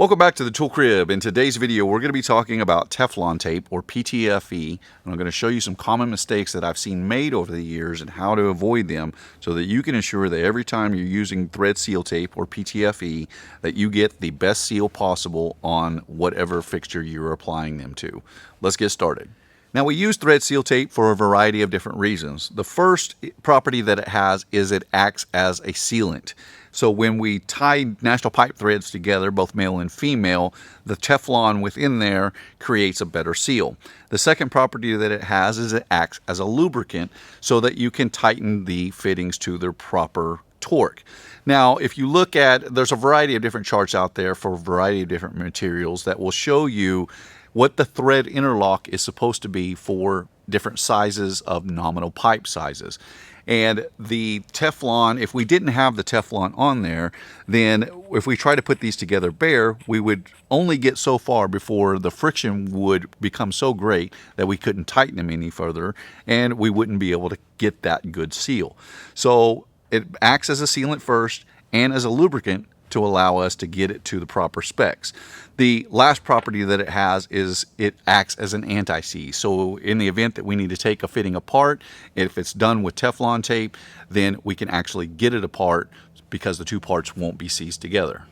Welcome back to the Tool Crib. In today's video, we're going to be talking about Teflon tape, or PTFE, and I'm going to show you some common mistakes that I've seen made over the years and how to avoid them so that you can ensure that every time you're using thread seal tape, or PTFE, that you get the best seal possible on whatever fixture you're applying them to. Let's get started. Now, we use thread seal tape for a variety of different reasons. The first property that it has is it acts as a sealant. So when we tie national pipe threads together, both male and female, the Teflon within there creates a better seal. The second property that it has is it acts as a lubricant so that you can tighten the fittings to their proper torque. Now, if you look at, there's a variety of different charts out there for a variety of different materials that will show you what the thread interlock is supposed to be for different sizes of nominal pipe sizes. And the Teflon, if we didn't have the Teflon on there, then if we try to put these together bare, we would only get so far before the friction would become so great that we couldn't tighten them any further, and we wouldn't be able to get that good seal. So it acts as a sealant first and as a lubricant to allow us to get it to the proper specs. The last property that it has is it acts as an anti-seize. So in the event that we need to take a fitting apart, if it's done with Teflon tape, then we can actually get it apart because the two parts won't be seized together.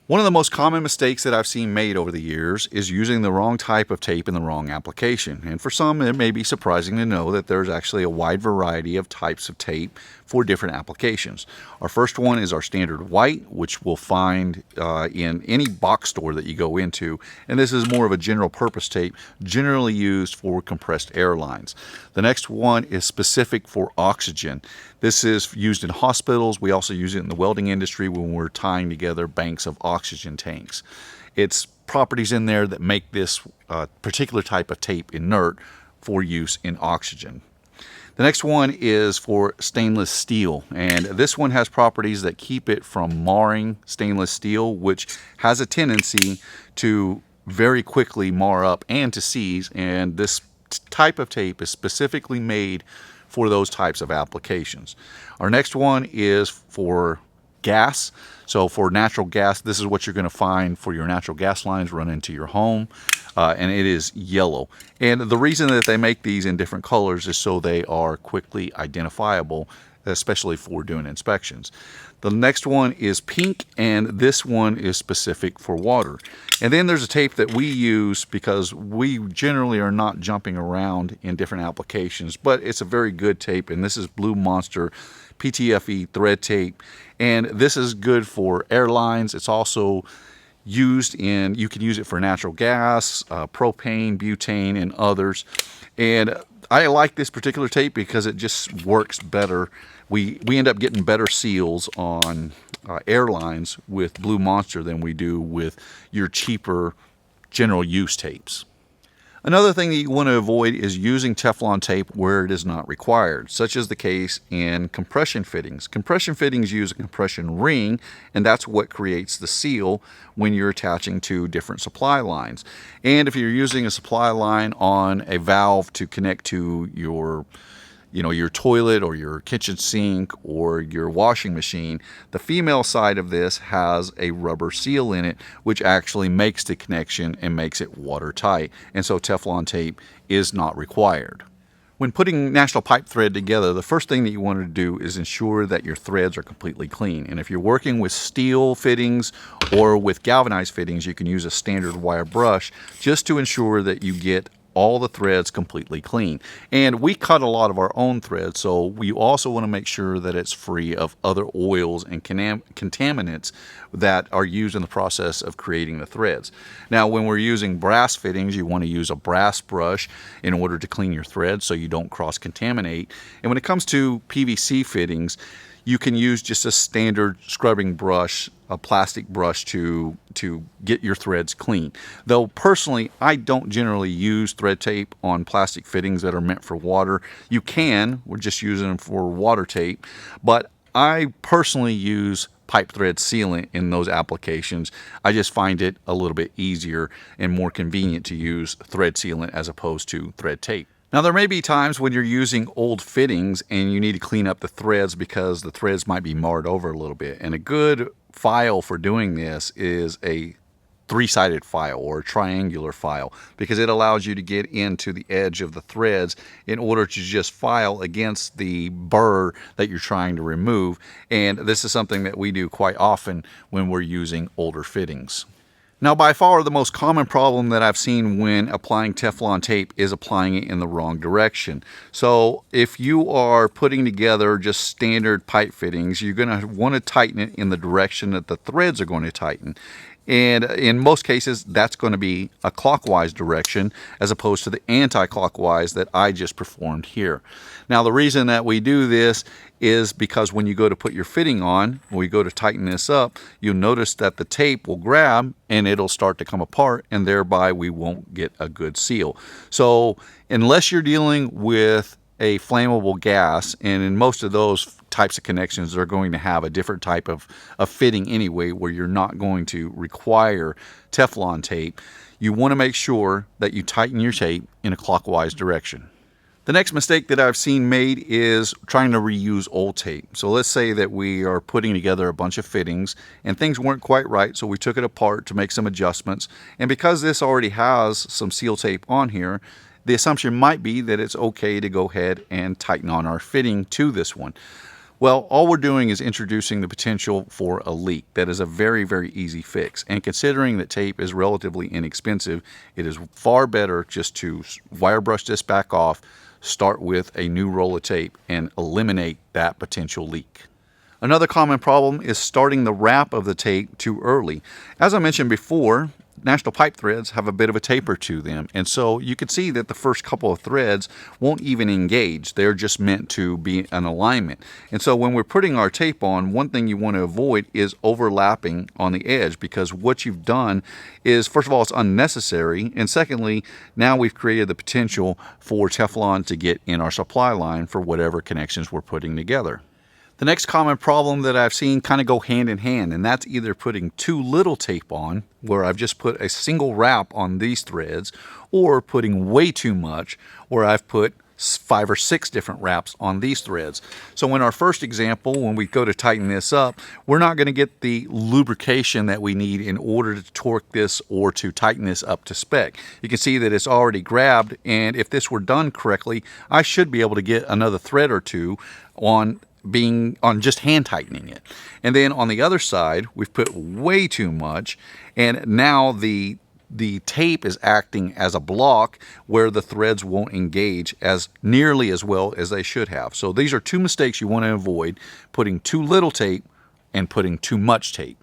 One of the most common mistakes that I've seen made over the years is using the wrong type of tape in the wrong application. And for some, it may be surprising to know that there's actually a wide variety of types of tape for different applications. Our first one is our standard white, which we'll find in any box store that you go into. And this is more of a general purpose tape, generally used for compressed air lines. The next one is specific for oxygen. This is used in hospitals. We also use it in the welding industry when we're tying together banks of oxygen tanks. It's properties in there that make this particular type of tape inert for use in oxygen. The next one is for stainless steel, and this one has properties that keep it from marring stainless steel, which has a tendency to very quickly mar up and to seize, and this type of tape is specifically made for those types of applications. Our next one is for gas. So for natural gas, this is what you're going to find for your natural gas lines run into your home, and it is yellow. And the reason that they make these in different colors is so they are quickly identifiable, especially for doing inspections. The next one is pink, and this one is specific for water. And then there's a tape that we use because we generally are not jumping around in different applications, but it's a very good tape, and this is Blue Monster PTFE thread tape. And this is good for airlines. It's also used in, you can use it for natural gas, propane, butane, and others. And I like this particular tape because it just works better. We end up getting better seals on airlines with Blue Monster than we do with your cheaper general use tapes. Another thing that you want to avoid is using Teflon tape where it is not required, such as the case in compression fittings. Compression fittings use a compression ring, and that's what creates the seal when you're attaching to different supply lines. And if you're using a supply line on a valve to connect to your toilet or your kitchen sink or your washing machine, the female side of this has a rubber seal in it, which actually makes the connection and makes it watertight. And so Teflon tape is not required. When putting national pipe thread together, the first thing that you want to do is ensure that your threads are completely clean. And if you're working with steel fittings or with galvanized fittings, you can use a standard wire brush just to ensure that you get all the threads completely clean. And we cut a lot of our own threads, so we also want to make sure that it's free of other oils and contaminants that are used in the process of creating the threads. Now, when we're using brass fittings, you want to use a brass brush in order to clean your threads so you don't cross-contaminate. And when it comes to PVC fittings, you can use just a standard scrubbing brush, a plastic brush to get your threads clean. Though personally, I don't generally use thread tape on plastic fittings that are meant for water. You can, we're just using them for water tape, but I personally use pipe thread sealant in those applications. I just find it a little bit easier and more convenient to use thread sealant as opposed to thread tape. Now, there may be times when you're using old fittings and you need to clean up the threads because the threads might be marred over a little bit. And a good file for doing this is a three-sided file or a triangular file, because it allows you to get into the edge of the threads in order to just file against the burr that you're trying to remove. And this is something that we do quite often when we're using older fittings. Now, by far the most common problem that I've seen when applying Teflon tape is applying it in the wrong direction. So if you are putting together just standard pipe fittings, you're going to want to tighten it in the direction that the threads are going to tighten. And in most cases, that's going to be a clockwise direction as opposed to the anti-clockwise that I just performed here. Now, the reason that we do this is because when you go to put your fitting on, when we go to tighten this up, you'll notice that the tape will grab and it'll start to come apart, and thereby we won't get a good seal. So unless you're dealing with a flammable gas, and in most of those types of connections are going to have a different type of fitting anyway, where you're not going to require Teflon tape, you want to make sure that you tighten your tape in a clockwise direction. The next mistake that I've seen made is trying to reuse old tape. So let's say that we are putting together a bunch of fittings and things weren't quite right, so we took it apart to make some adjustments. And because this already has some seal tape on here, the assumption might be that it's okay to go ahead and tighten on our fitting to this one. Well, all we're doing is introducing the potential for a leak. That is a very, very easy fix. And considering that tape is relatively inexpensive, it is far better just to wire brush this back off, start with a new roll of tape, and eliminate that potential leak. Another common problem is starting the wrap of the tape too early. As I mentioned before, National pipe threads have a bit of a taper to them, and so you can see that the first couple of threads won't even engage. They're just meant to be an alignment. And so when we're putting our tape on, one thing you want to avoid is overlapping on the edge, because what you've done is, first of all, it's unnecessary, and secondly, now we've created the potential for Teflon to get in our supply line for whatever connections we're putting together. The next common problem that I've seen kind of go hand in hand, and that's either putting too little tape on, where I've just put a single wrap on these threads, or putting way too much, where I've put 5 or 6 different wraps on these threads. So in our first example, when we go to tighten this up, we're not going to get the lubrication that we need in order to torque this or to tighten this up to spec. You can see that it's already grabbed, and if this were done correctly, I should be able to get another thread or two on just hand tightening it. And then on the other side, we've put way too much, and now the tape is acting as a block where the threads won't engage as nearly as well as they should have. So these are two mistakes you want to avoid: putting too little tape and putting too much tape.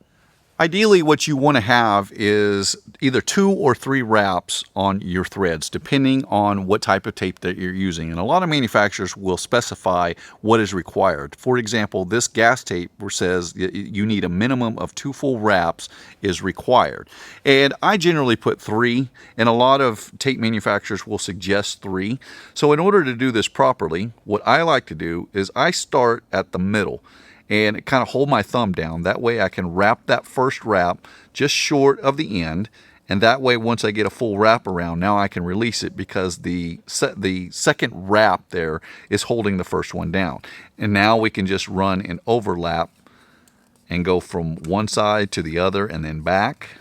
Ideally, what you want to have is either 2 or 3 wraps on your threads, depending on what type of tape that you're using. And a lot of manufacturers will specify what is required. For example, this gas tape says you need a minimum of 2 full wraps is required. And I generally put 3, and a lot of tape manufacturers will suggest 3. So in order to do this properly, what I like to do is I start at the middle and kind of hold my thumb down. That way I can wrap that first wrap just short of the end, and that way once I get a full wrap around, now I can release it, because the second wrap there is holding the first one down. And now we can just run an overlap and go from one side to the other and then back.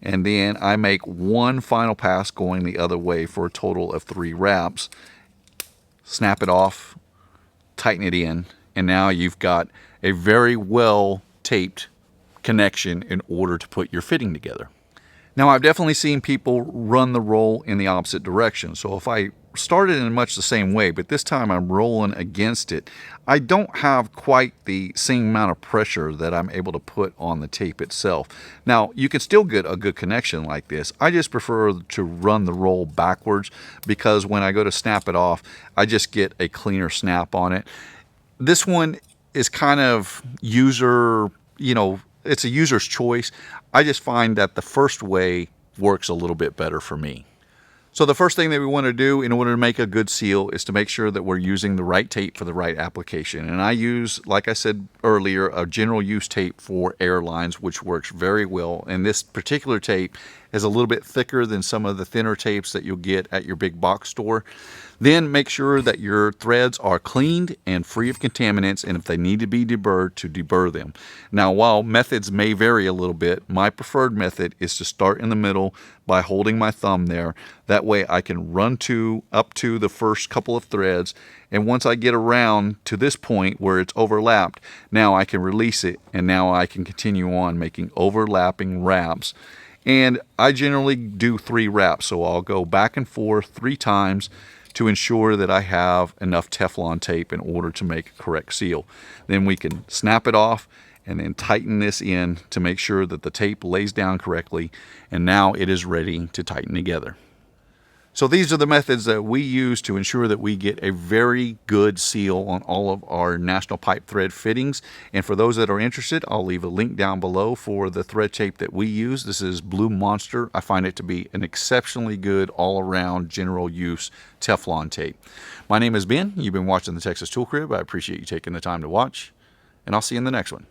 And then I make one final pass going the other way for a total of 3 wraps. Snap it off, tighten it in, and now you've got a very well taped connection in order to put your fitting together. Now, I've definitely seen people run the roll in the opposite direction. So if I started in much the same way, but this time I'm rolling against it, I don't have quite the same amount of pressure that I'm able to put on the tape itself. Now, you can still get a good connection like this. I just prefer to run the roll backwards, because when I go to snap it off, I just get a cleaner snap on it. This one is kind of user, it's a user's choice. I just find that the first way works a little bit better for me. So the first thing that we want to do in order to make a good seal is to make sure that we're using the right tape for the right application. And I use, like I said earlier, a general use tape for airlines, which works very well. And this particular tape is a little bit thicker than some of the thinner tapes that you'll get at your big box store. Then make sure that your threads are cleaned and free of contaminants, and if they need to be deburred, to deburr them. Now, while methods may vary a little bit, my preferred method is to start in the middle by holding my thumb there. That way I can run up to the first couple of threads, and once I get around to this point where it's overlapped, now I can release it, and now I can continue on making overlapping wraps. And I generally do 3 wraps, so I'll go back and forth 3 times to ensure that I have enough Teflon tape in order to make a correct seal. Then we can snap it off and then tighten this in to make sure that the tape lays down correctly, and now it is ready to tighten together. So these are the methods that we use to ensure that we get a very good seal on all of our National Pipe thread fittings. And for those that are interested, I'll leave a link down below for the thread tape that we use. This is Blue Monster. I find it to be an exceptionally good all-around general use Teflon tape. My name is Ben. You've been watching the Texas Tool Crib. I appreciate you taking the time to watch, and I'll see you in the next one.